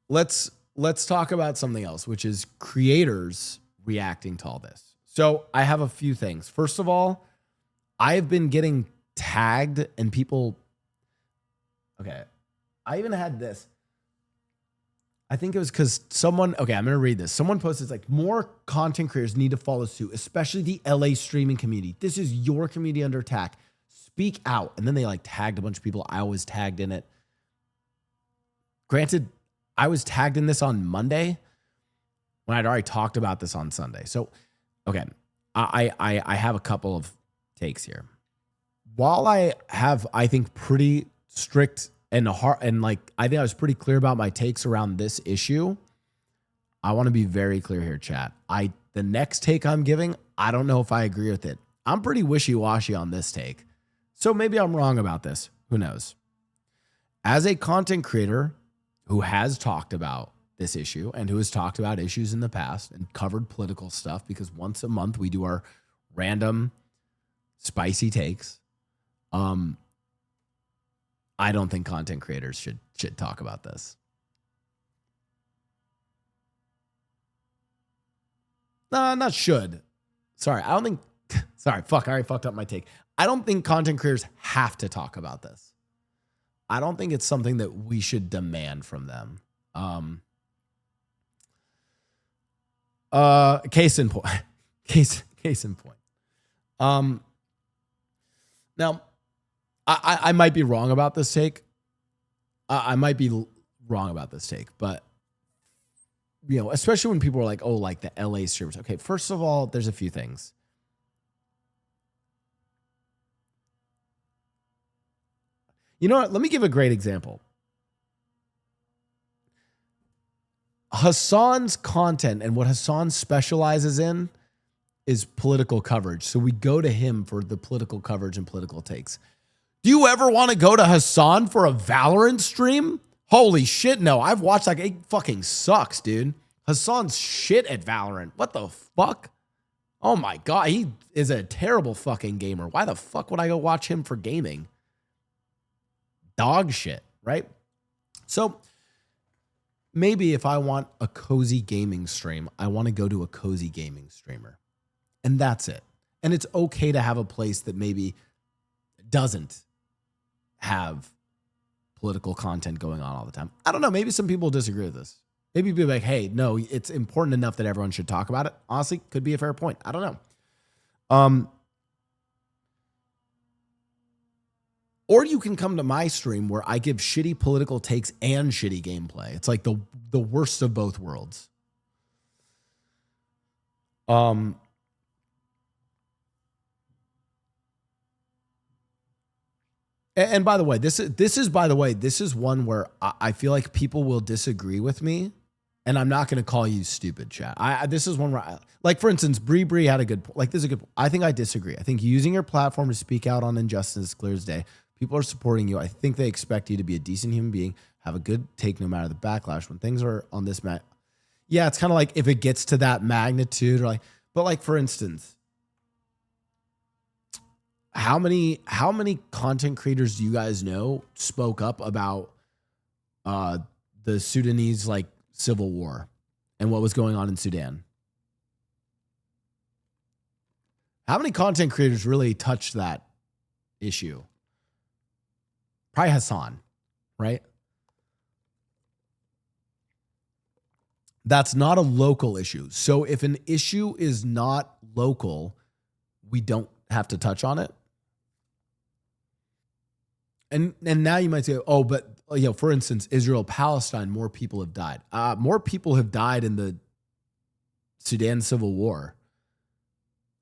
let's talk about something else, which is creators reacting to all this. So I have a few things. First of all, I've been getting tagged and people. Okay, I even had this. I think it was because someone. Okay, I'm gonna read this. Someone posted, it's like, more content creators need to follow suit, especially the LA streaming community. This is your community under attack. Speak out. And then they like tagged a bunch of people. I was tagged in it. Granted, I was tagged in this on Monday when I'd already talked about this on Sunday. So, okay, I have a couple of takes here. While I have, I think, pretty strict and hard, and like, I think I was pretty clear about my takes around this issue, I want to be very clear here, chat. The next take I'm giving, I don't know if I agree with it. I'm pretty wishy-washy on this take. So maybe I'm wrong about this. Who knows? As a content creator who has talked about this issue and who has talked about issues in the past and covered political stuff, because once a month we do our random spicy takes, I don't think content creators should talk about this. No, not should. Sorry, I don't think. Sorry, fuck, I already fucked up my take. I don't think content creators have to talk about this. I don't think it's something that we should demand from them. Case in point. Case in point. Now, I might be wrong about this take. I might be wrong about this take, but you know, especially when people are like, "Oh, like the LA streamers." Okay, first of all, there's a few things. You know what? Let me give a great example. Hassan's content and what Hassan specializes in is political coverage. So we go to him for the political coverage and political takes. Do you ever want to go to Hassan for a Valorant stream? Holy shit, no. I've watched like, it fucking sucks, dude. Hassan's shit at Valorant. What the fuck? Oh my God, he is a terrible fucking gamer. Why the fuck would I go watch him for gaming? Dog shit, right? So maybe if I want a cozy gaming stream, I want to go to a cozy gaming streamer. And that's it. And it's okay to have a place that maybe doesn't have political content going on all the time. I don't know. Maybe some people disagree with this. Maybe be like, hey, no, it's important enough that everyone should talk about it. Honestly, could be a fair point. I don't know. Or you can come to my stream where I give shitty political takes and shitty gameplay. It's like the worst of both worlds. And by the way, this is one where I feel like people will disagree with me, and I'm not going to call you stupid, chat. This is one where, like, for instance, Bree had a good, like, this is a good. I think I disagree. I think using your platform to speak out on injustice is clear as day. People are supporting you. I think they expect you to be a decent human being, have a good take no matter the backlash. When things are on this yeah, it's kind of like if it gets to that magnitude, or like, but like, for instance, how many content creators do you guys know spoke up about the Sudanese like civil war and what was going on in Sudan? How many content creators really touched that issue? Probably Hassan, right? That's not a local issue. So if an issue is not local, we don't have to touch on it. And now you might say, oh, but you know, for instance, Israel, Palestine, more people have died. More people have died in the Sudan civil war.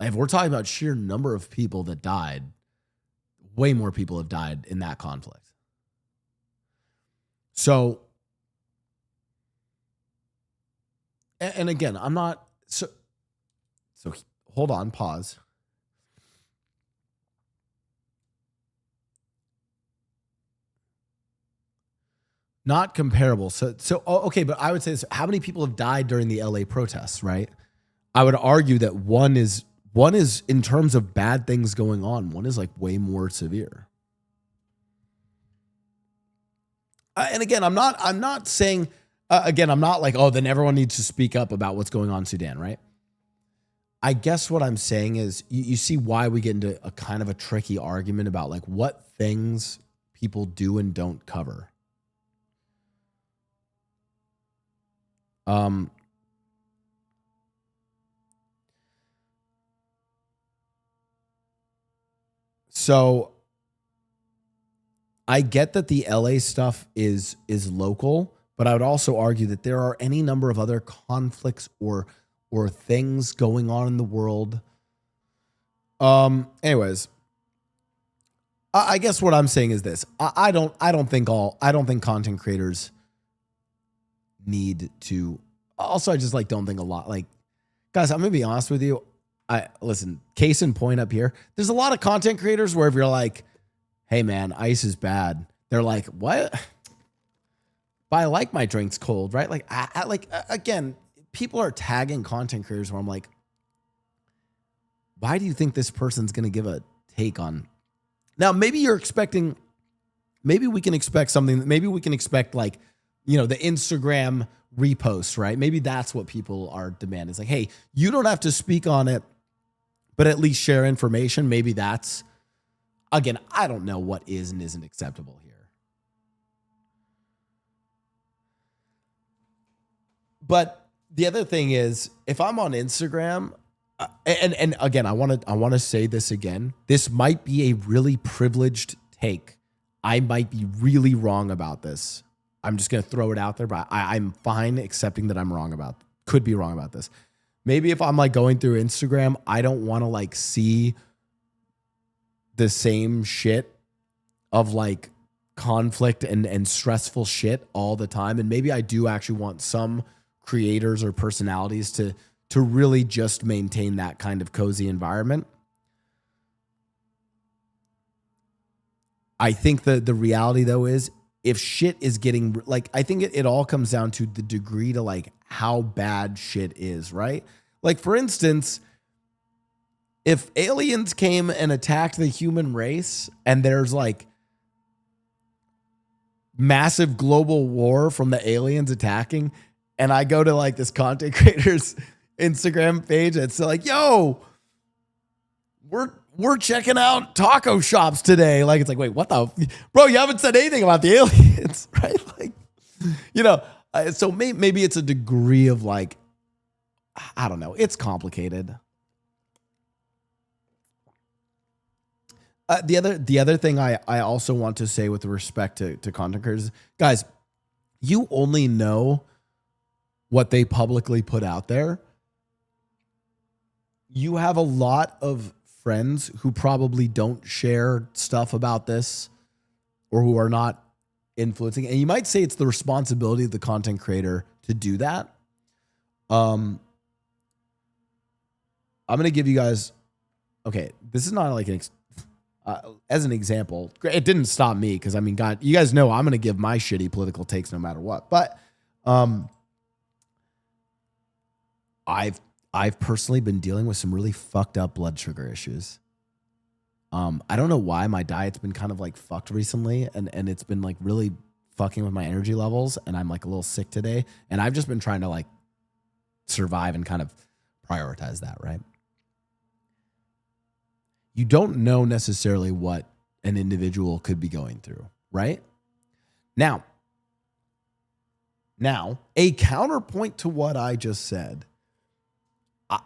If we're talking about sheer number of people that died, way more people have died in that conflict. So, and again, I'm not, so hold on, pause. Not comparable. So okay, but I would say this, how many people have died during the LA protests, right? I would argue that one is in terms of bad things going on, one is like way more severe. And again, I'm not saying, again, I'm not like, oh, then everyone needs to speak up about what's going on in Sudan, right? I guess what I'm saying is you see why we get into a kind of a tricky argument about like what things people do and don't cover. So I get that the LA stuff is local, but I would also argue that there are any number of other conflicts or things going on in the world. Anyways, I guess what I'm saying is this. I don't think content creators need to. Also, I just like don't think a lot. Like, guys, I'm gonna be honest with you. Listen, case in point up here. There's a lot of content creators where if you're like, hey man, ice is bad, they're like, what? But I like my drinks cold, right? Like, again, people are tagging content creators where I'm like, why do you think this person's gonna give a take on? Now, maybe you're expecting. Maybe we can expect something. Maybe we can expect like, the Instagram repost, right? Maybe that's what people are demanding. It's like, hey, you don't have to speak on it, but at least share information. Maybe that's, again, I don't know what is and isn't acceptable here. But the other thing is, if I'm on Instagram, and again, I want to say this again. This might be a really privileged take. I might be really wrong about this. I'm just going to throw it out there, but I'm fine accepting that I'm could be wrong about this. Maybe if I'm like going through Instagram, I don't want to like see the same shit of like conflict and stressful shit all the time. And maybe I do actually want some creators or personalities to really just maintain that kind of cozy environment. I think the reality though is if shit is getting like, I think it all comes down to the degree to like how bad shit is, right? Like for instance, if aliens came and attacked the human race and there's like massive global war from the aliens attacking, and I go to like this content creator's Instagram page and it's like, yo, we're checking out taco shops today. Like, it's like, wait, what the, bro, you haven't said anything about the aliens, right? Like, so maybe it's a degree of like, I don't know. It's complicated. The other thing I also want to say with respect to content creators, guys, you only know what they publicly put out there. You have a lot of friends who probably don't share stuff about this or who are not influencing. And you might say it's the responsibility of the content creator to do that. I'm going to give you guys, okay, this is not like as an example. It didn't stop me because, I mean, God, you guys know I'm going to give my shitty political takes no matter what. But I've personally been dealing with some really fucked up blood sugar issues. I don't know why my diet's been kind of like fucked recently, and it's been like really fucking with my energy levels, and I'm like a little sick today, and I've just been trying to like survive and kind of prioritize that, right? You don't know necessarily what an individual could be going through, right? Now, a counterpoint to what I just said,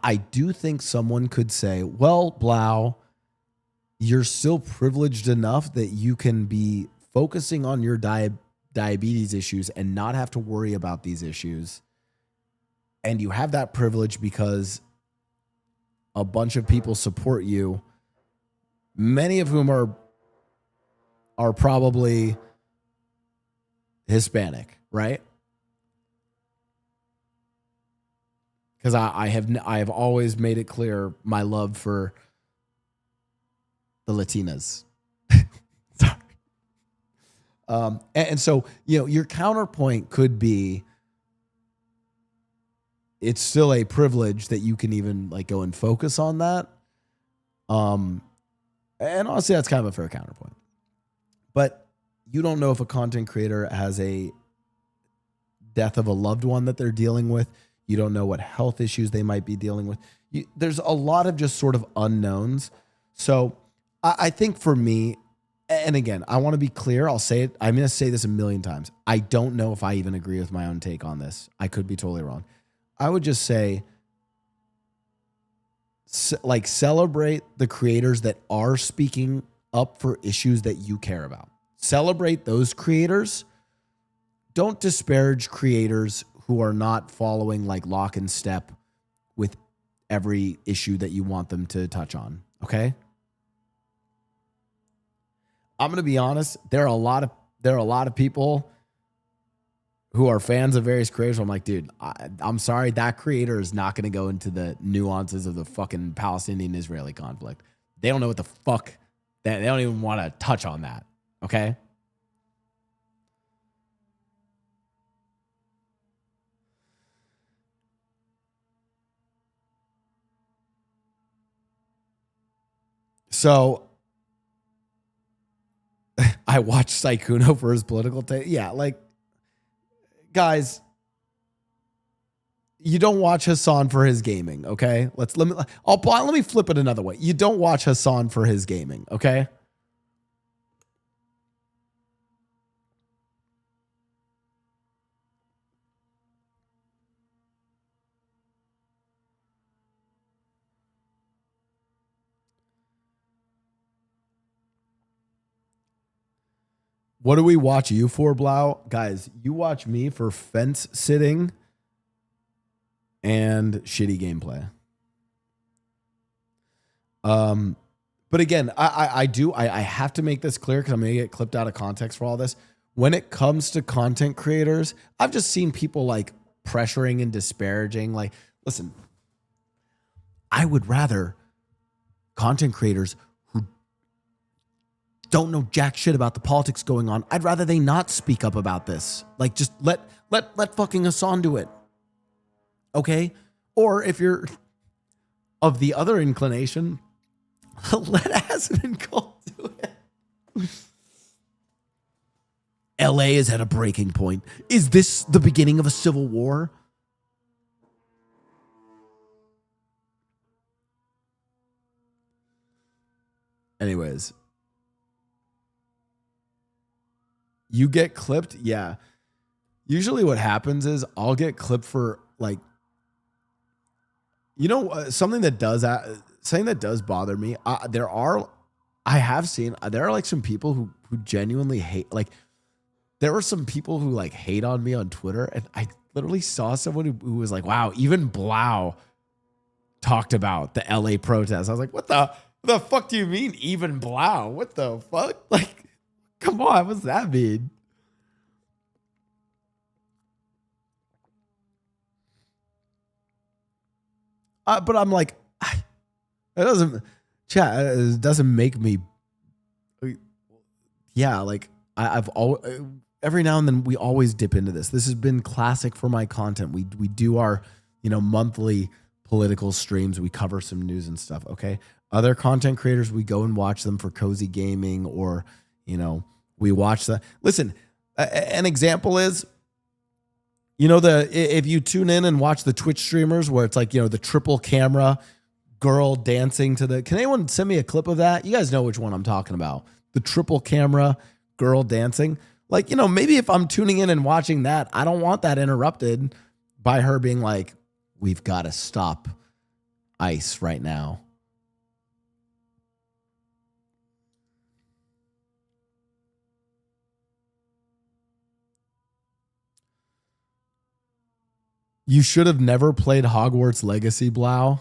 I do think someone could say, well, Blau, you're still privileged enough that you can be focusing on your diabetes issues and not have to worry about these issues. And you have that privilege because a bunch of people support you, many of whom are probably Hispanic, right? Because I have always made it clear my love for the Latinas. Sorry. And so, your counterpoint could be, it's still a privilege that you can even like go and focus on that. And honestly, that's kind of a fair counterpoint. But you don't know if a content creator has a death of a loved one that they're dealing with. You don't know what health issues they might be dealing with. There's a lot of just sort of unknowns. So I think for me, and again, I want to be clear. I'll say it. I'm going to say this a million times. I don't know if I even agree with my own take on this. I could be totally wrong. I would just say, like, celebrate the creators that are speaking up for issues that you care about. Celebrate those creators. Don't disparage creators who are not following like lock and step with every issue that you want them to touch on. Okay. I'm going to be honest. There are a lot of people who are fans of various creators. I'm like, dude, I'm sorry. That creator is not going to go into the nuances of the fucking Palestinian-Israeli conflict. They don't know what the fuck. They don't even want to touch on that. Okay. So I watched Saikuno for his political take. Yeah, like, guys, you don't watch Hassan for his gaming, okay? Let me flip it another way. You don't watch Hassan for his gaming, okay? What do we watch you for, Blau? Guys, you watch me for fence sitting and shitty gameplay. But again, I have to make this clear because I'm going to get clipped out of context for all this. When it comes to content creators, I've just seen people like pressuring and disparaging. Like, listen, I would rather content creators who don't know jack shit about the politics going on. I'd rather they not speak up about this. Like, just let fucking Hassan do it. Okay? Or if you're of the other inclination, let Asman Cole do it. LA is at a breaking point. Is this the beginning of a civil war? Anyways. You get clipped? Yeah. Usually what happens is I'll get clipped for like, something that does bother me. There are like some people who genuinely hate, like there were some people who like hate on me on Twitter. And I literally saw someone who was like, wow, even Blau talked about the LA protests. I was like, what the fuck do you mean? Even Blau? What the fuck? Like, come on. What's that mean? But I'm like, it doesn't make me. Yeah, like I've always, every now and then we always dip into this. This has been classic for my content. We do our, monthly political streams. We cover some news and stuff. Okay. Other content creators, we go and watch them for cozy gaming, or, we watch the, listen, an example is, if you tune in and watch the Twitch streamers where it's like, the triple camera girl dancing to the, can anyone send me a clip of that? You guys know which one I'm talking about. The triple camera girl dancing. Like, maybe if I'm tuning in and watching that, I don't want that interrupted by her being like, we've got to stop ICE right now. You should have never played Hogwarts Legacy, Blau.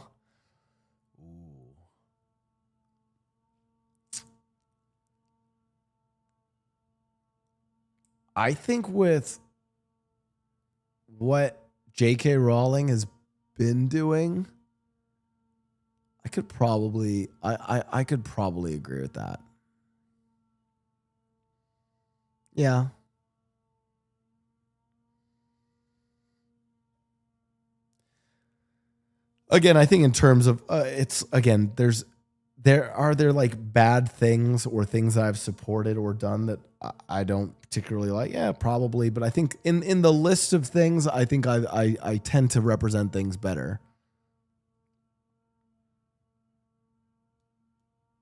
I think with what J.K. Rowling has been doing, I could probably agree with that. Yeah. Again, I think in terms of there's there like bad things or things that I've supported or done that I don't particularly like? Yeah, probably. But I think in the list of things, I think I tend to represent things better.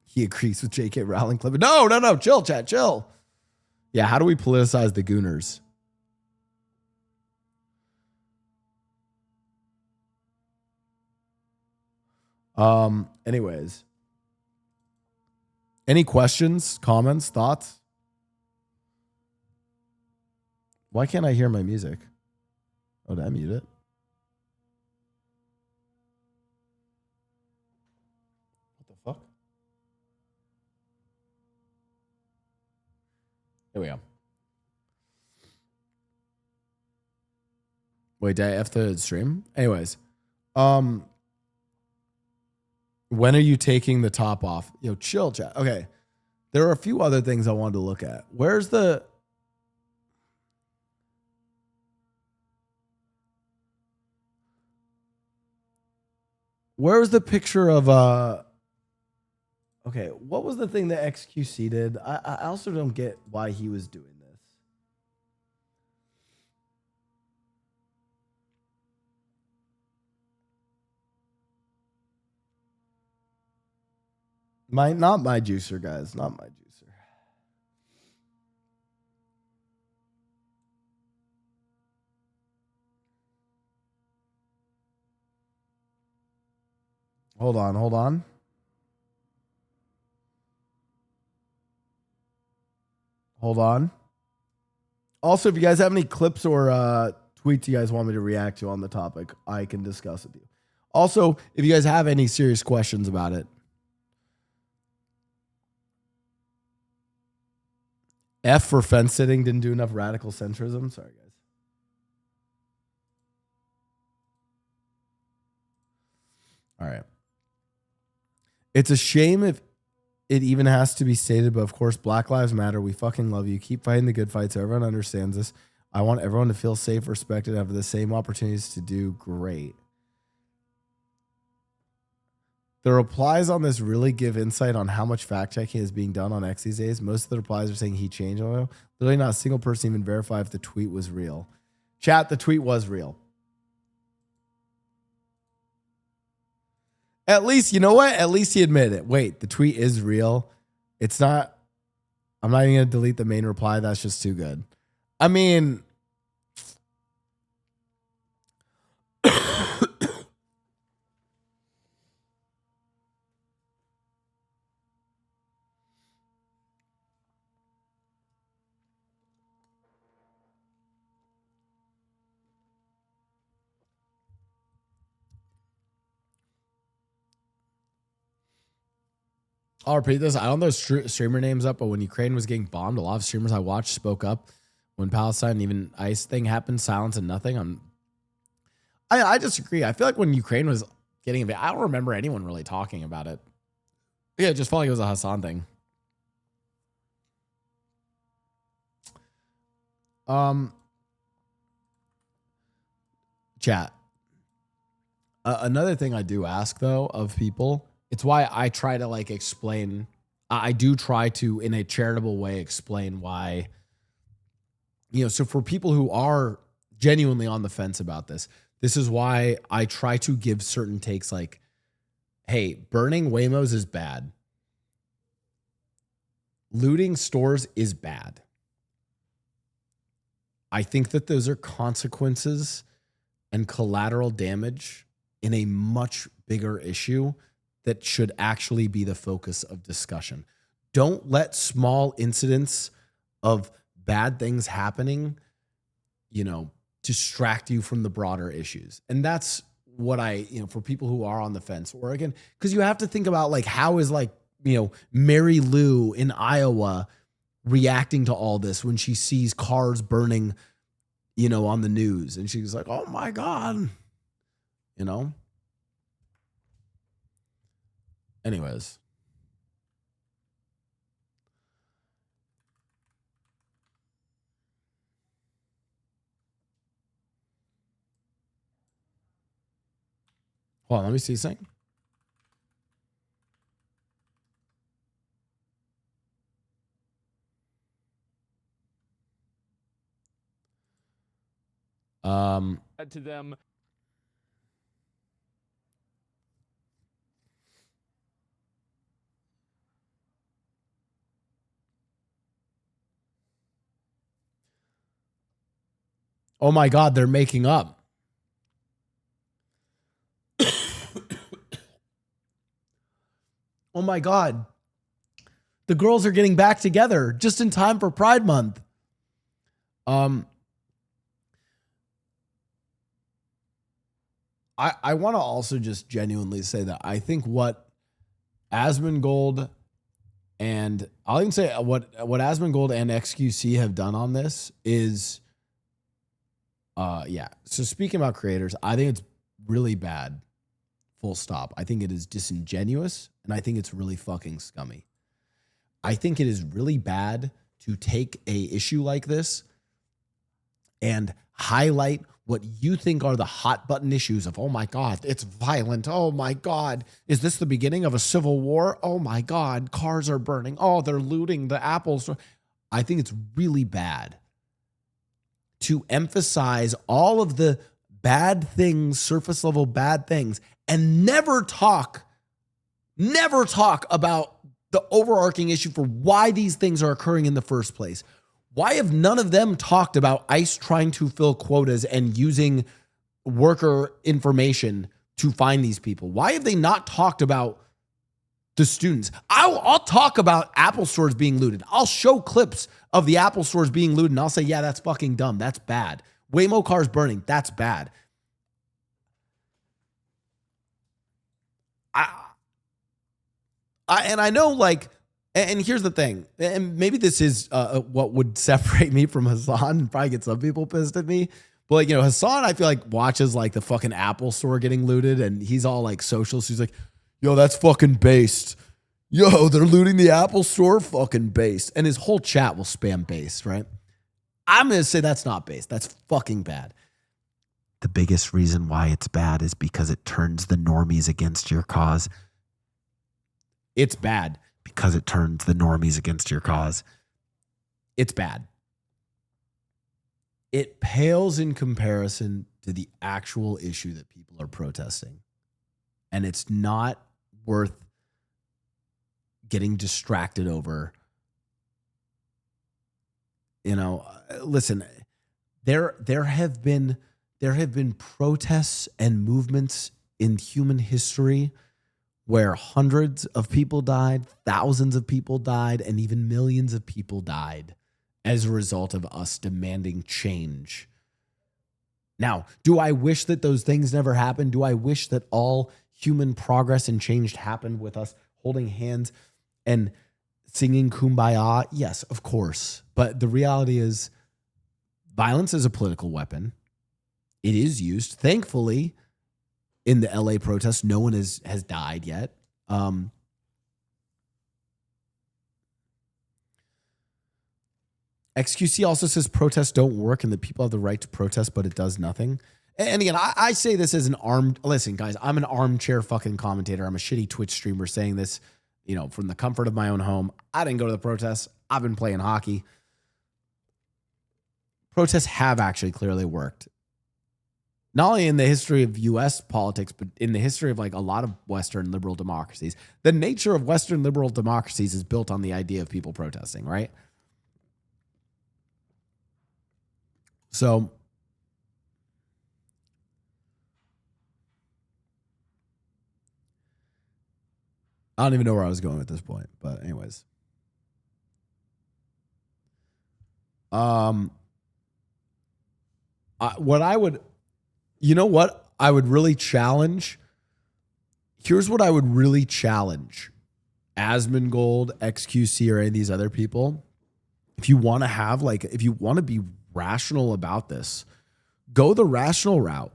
He agrees with J.K. Rowling. No. Chill, chat. Chill. Yeah. How do we politicize the Gooners? Anyways. Any questions, comments, thoughts? Why can't I hear my music? Oh, did I mute it? What the fuck? Here we go. Wait, did I F the stream? Anyways, when are you taking the top off? Yo, chill, chat. Okay. There are a few other things I wanted to look at. Where's the picture of okay, what was the thing that XQC did? I also don't get why he was doing this. Not my juicer, guys. Not my juicer. Hold on. Hold on. Also, if you guys have any clips or tweets you guys want me to react to on the topic, I can discuss with you. Also, if you guys have any serious questions about it, F for fence sitting didn't do enough radical centrism. Sorry, guys. All right. It's a shame if it even has to be stated, but of course, Black Lives Matter. We fucking love you. Keep fighting the good fights. Everyone understands this. I want everyone to feel safe, respected, have the same opportunities to do great. The replies on this really give insight on how much fact checking is being done on X these days. Most of the replies are saying he changed. Literally not a single person even verify if the tweet was real. Chat, the tweet was real. At least, you know what? At least he admitted it. Wait, the tweet is real. It's not. I'm not even going to delete the main reply. That's just too good. I mean, I'll repeat this. I don't know streamer names up, but when Ukraine was getting bombed, a lot of streamers I watched spoke up. When Palestine, even ICE thing happened, silence and nothing. I disagree. I feel like when Ukraine was getting invaded, I don't remember anyone really talking about it. Yeah, it just felt like it was a Hassan thing. Chat. Another thing I do ask though of people, it's why I try to like explain. I do try to, in a charitable way, explain why. So for people who are genuinely on the fence about this, this is why I try to give certain takes like, hey, burning Waymos is bad. Looting stores is bad. I think that those are consequences and collateral damage in a much bigger issue that should actually be the focus of discussion. Don't let small incidents of bad things happening, distract you from the broader issues. And that's what for people who are on the fence, or again, because you have to think about like, how is Mary Lou in Iowa reacting to all this when she sees cars burning, on the news, and she's like, oh my God, anyways. Hold on, let me see something. To them. Oh my God, they're making up. Oh my God. The girls are getting back together just in time for Pride Month. I want to also just genuinely say that I think what Asmongold and I'll even say what Asmongold and XQC have done on this is, yeah. So speaking about creators, I think it's really bad. Full stop. I think it is disingenuous, and I think it's really fucking scummy. I think it is really bad to take a issue like this and highlight what you think are the hot button issues of, oh my God, it's violent. Oh my God, is this the beginning of a civil war? Oh my God, cars are burning. Oh, they're looting the Apple Store. I think it's really bad to emphasize all of the bad things, surface level bad things, and never talk about the overarching issue for why these things are occurring in the first place. Why have none of them talked about ICE trying to fill quotas and using worker information to find these people? Why have they not talked about the students? I'll talk about Apple stores being looted. I'll show clips of the Apple stores being looted, and I'll say, yeah, that's fucking dumb. That's bad. Waymo cars burning. That's bad. I know, like, and here's the thing, and maybe this is what would separate me from Hassan and probably get some people pissed at me. But, like, you know, Hassan, I feel like watches like the fucking Apple store getting looted, and he's all like social. So he's like, yo, that's fucking based. Yo, they're looting the Apple store, fucking based. And his whole chat will spam based, right? I'm going to say that's not based. That's fucking bad. The biggest reason why it's bad is because it turns the normies against your cause. It's bad because it turns the normies against your cause. It's bad. It pales in comparison to the actual issue that people are protesting. And it's not worth getting distracted over. You know, listen, there have been protests and movements in human history where hundreds of people died, thousands of people died, and even millions of people died as a result of us demanding change. Now, do I wish that those things never happened? Do I wish that all human progress and change happened with us holding hands and singing Kumbaya? Yes, of course. But the reality is, violence is a political weapon. It is used. Thankfully, in the LA protests, no one has died yet. XQC also says protests don't work and that people have the right to protest, but it does nothing. And again, I say this as an listen, guys, I'm an armchair fucking commentator. I'm a shitty Twitch streamer saying this, you know, from the comfort of my own home. I didn't go to the protests. I've been playing hockey. Protests have actually clearly worked. Not only in the history of U.S. politics, but in the history of like a lot of Western liberal democracies. The nature of Western liberal democracies is built on the idea of people protesting, right? So I don't even know where I was going at this point, but anyways. What I would, you know what I would really challenge? Here's what I would really challenge Asmongold, XQC, or any of these other people. If you want to have if you want to be rational about this, go the rational route.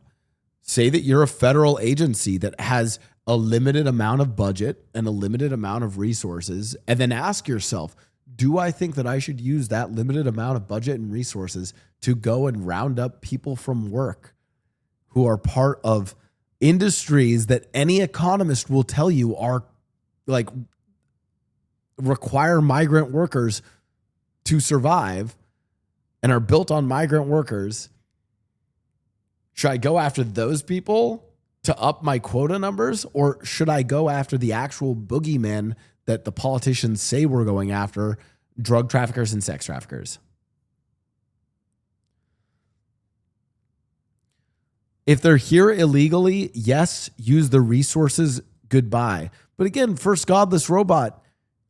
Say that you're a federal agency that has a limited amount of budget and a limited amount of resources, and then ask yourself, do I think that I should use that limited amount of budget and resources to go and round up people from work who are part of industries that any economist will tell you are like require migrant workers to survive and are built on migrant workers, Should I go after those people to up my quota numbers, or should I go after the actual boogeyman that the politicians say we're going after, drug traffickers and sex traffickers? If they're here illegally, yes, use the resources, goodbye. But again, first godless robot,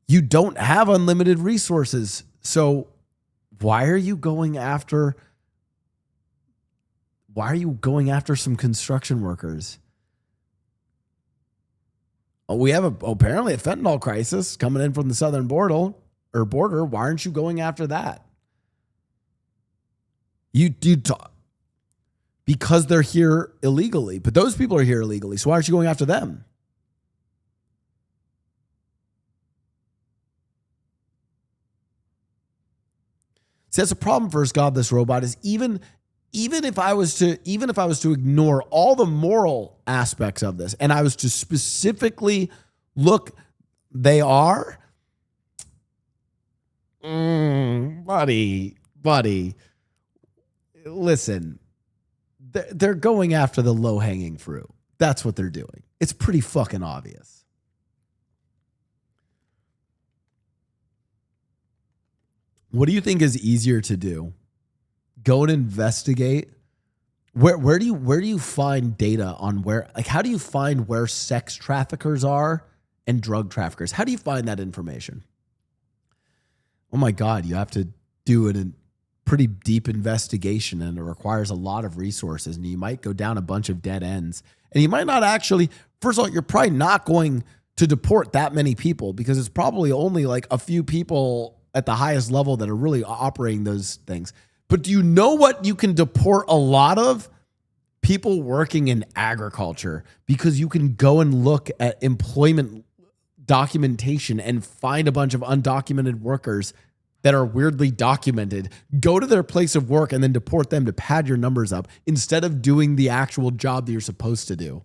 you don't have unlimited resources. So why are you going after some construction workers? Oh, we have apparently a fentanyl crisis coming in from the southern border. Why aren't you going after that? Because they're here illegally, but those people are here illegally. So why aren't you going after them? See, that's a problem for godless robot is even if I was to ignore all the moral aspects of this and I was to specifically look, they are, buddy, listen, they're going after the low-hanging fruit. That's what they're doing. It's pretty fucking obvious. What do you think is easier to do? Go and investigate. Where do you find data on how do you find where sex traffickers are and drug traffickers? How do you find that information? Oh my God, you have to do a pretty deep investigation, and it requires a lot of resources, and you might go down a bunch of dead ends, and you might not actually, first of all, you're probably not going to deport that many people because it's probably only like a few people at the highest level that are really operating those things. But do you know what you can deport a lot of? People working in agriculture, because you can go and look at employment documentation and find a bunch of undocumented workers that are weirdly documented, go to their place of work and then deport them to pad your numbers up instead of doing the actual job that you're supposed to do.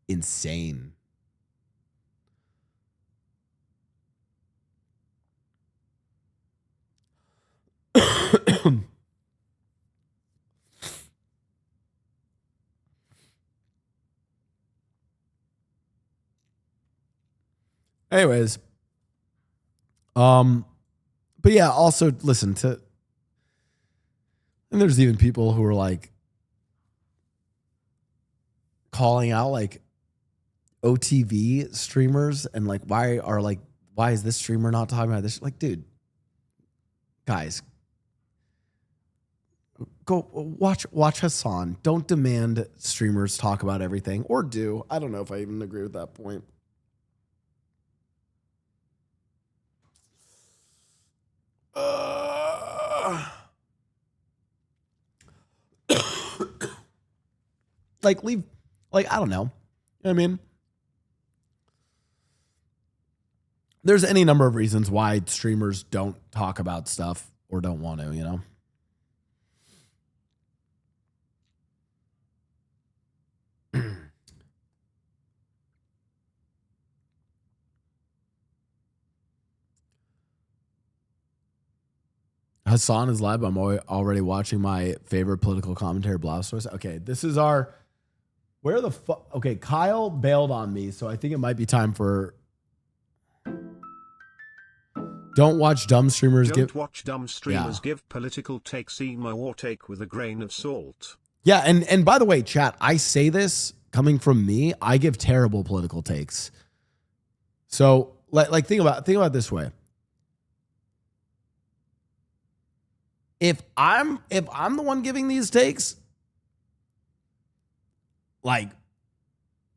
Insane. Anyways, but yeah, also listen to, and there's even people who are like calling out like OTV streamers and like, why is this streamer not talking about this? Like, dude, guys, go watch Hassan. Don't demand streamers talk about everything, or do. I don't know if I even agree with that point. I don't know. You know what I mean? There's any number of reasons why streamers don't talk about stuff or don't want to, you know? Hassan is live. I'm already watching my favorite political commentary, Blau source. Okay, this is our... Where the fuck? Okay, Kyle bailed on me, so I think it might be time for... Don't watch dumb streamers. Don't watch dumb streamers give political takes. Or take with a grain of salt. Yeah, and by the way, chat, I say this coming from me. I give terrible political takes. So, like think about it this way. If I'm the one giving these takes, like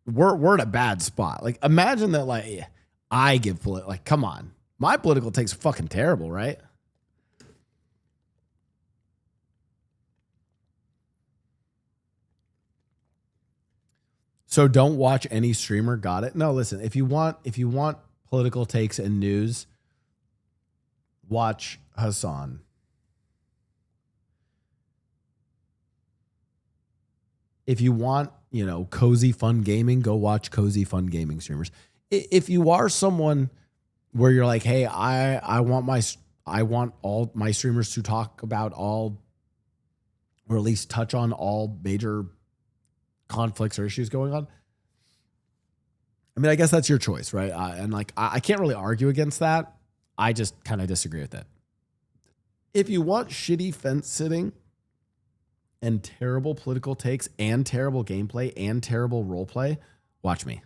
we're in a bad spot. Like imagine that like I give like come on. My political takes are fucking terrible, right? So don't watch any streamer. Got it? No, listen, if you want political takes and news, watch Hassan. If you want, cozy fun gaming, go watch cozy fun gaming streamers. If you are someone where you're like, hey, I want all my streamers to talk about all or at least touch on all major conflicts or issues going on. I mean, I guess that's your choice, right? And like, I can't really argue against that. I just kind of disagree with it. If you want shitty fence sitting and terrible political takes and terrible gameplay and terrible role play, watch me.